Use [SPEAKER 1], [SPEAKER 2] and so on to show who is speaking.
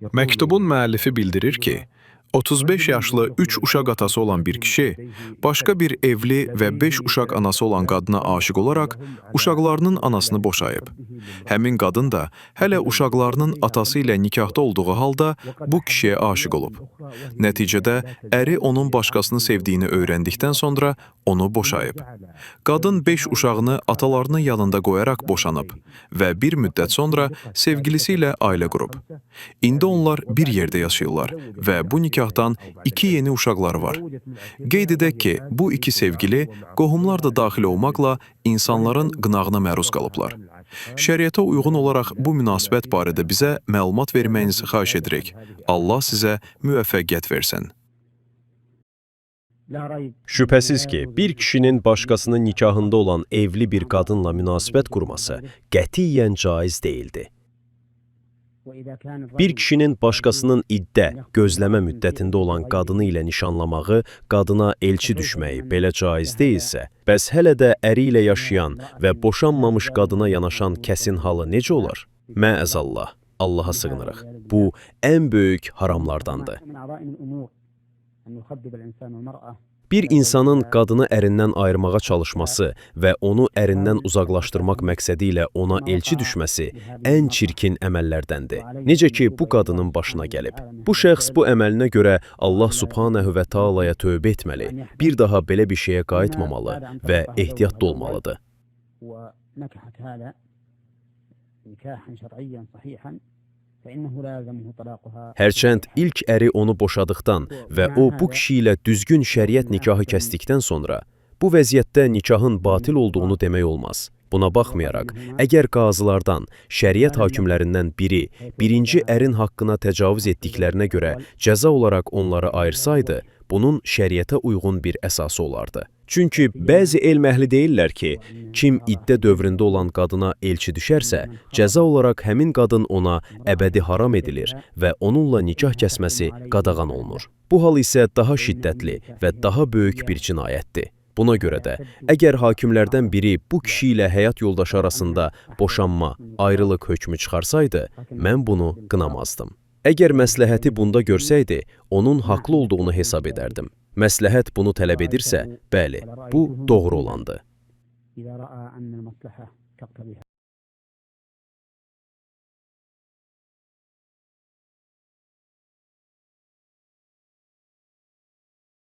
[SPEAKER 1] Məktubun müəllifi bildirir ki, 35 yaşlı 3 uşaq atası olan bir kişi, başqa bir evli və 5 uşaq anası olan qadına aşiq olaraq uşaqlarının anasını boşayıb. Həmin qadın da hələ uşaqlarının atası ilə nikahda olduğu halda bu kişiyə aşiq olub. Nəticədə əri onun başqasını sevdiyini öyrəndikdən sonra onu boşayıb. Qadın 5 uşağını atalarının yanında qoyaraq boşanıb və bir müddət sonra sevgilisi ilə ailə qurub. İndi onlar bir yerdə yaşayırlar və bu nikahdan 2 yeni uşaqları var. Qeyd edək ki, bu 2 sevgili qohumlar da daxil olmaqla insanların qınağına məruz qalıblar. Şəriətə uyğun olaraq bu münasibət barədə bizə məlumat verməyinizi xahiş edirik. Allah sizə müvəffəqiyyət versin.
[SPEAKER 2] Şübhəsiz ki, bir kişinin başqasının nikahında olan evli bir qadınla münasibət qurması qətiyyən caiz deyildi. Bir kişinin başqasının iddə, gözləmə müddətində olan qadını ilə nişanlamağı, qadına elçi düşməyi belə caiz deyilsə, bəs hələ də əri ilə yaşayan və boşanmamış qadına yanaşan kəsin halı necə olar? Məəzəllah, Allaha sığınırıq. Bu, ən böyük haramlardandır. Bir insanın qadını ərindən ayırmağa çalışması və onu ərindən uzaqlaşdırmaq məqsədi ilə ona elçi düşməsi ən çirkin əməllərdəndir. Necə ki, bu qadının başına gəlib. Bu şəxs bu əməlinə görə Allah Subhanahu və Taalaya tövbə etməli, bir daha belə bir şeyə qayıtmamalı və ehtiyatlı olmalıdır. Hərçənd ilk əri onu boşadıqdan və o bu kişi ilə düzgün şəriət nikahı kəsdikdən sonra, bu vəziyyətdə nikahın batil olduğunu demək olmaz. Buna baxmayaraq, əgər qazılardan, şəriət hakimlərindən biri, birinci ərin haqqına təcavüz etdiklərinə görə cəza olaraq onları ayırsaydı, bunun şəriətə uyğun bir əsası olardı. Çünki bəzi elm əhli deyirlər ki, kim iddə dövründə olan qadına elçi düşərsə, cəza olaraq həmin qadın ona əbədi haram edilir və onunla nikah kəsməsi qadağan olunur. Bu hal isə daha şiddətli və daha böyük bir cinayətdir. Buna görə də, əgər hakimlərdən biri bu kişi ilə həyat yoldaşı arasında boşanma, ayrılıq hökmü çıxarsaydı, mən bunu qınamazdım. Əgər məsləhəti bunda görsəydi, onun haqlı olduğunu hesab edərdim. Məsləhət bunu tələb edirsə, bəli, bu doğru olandır.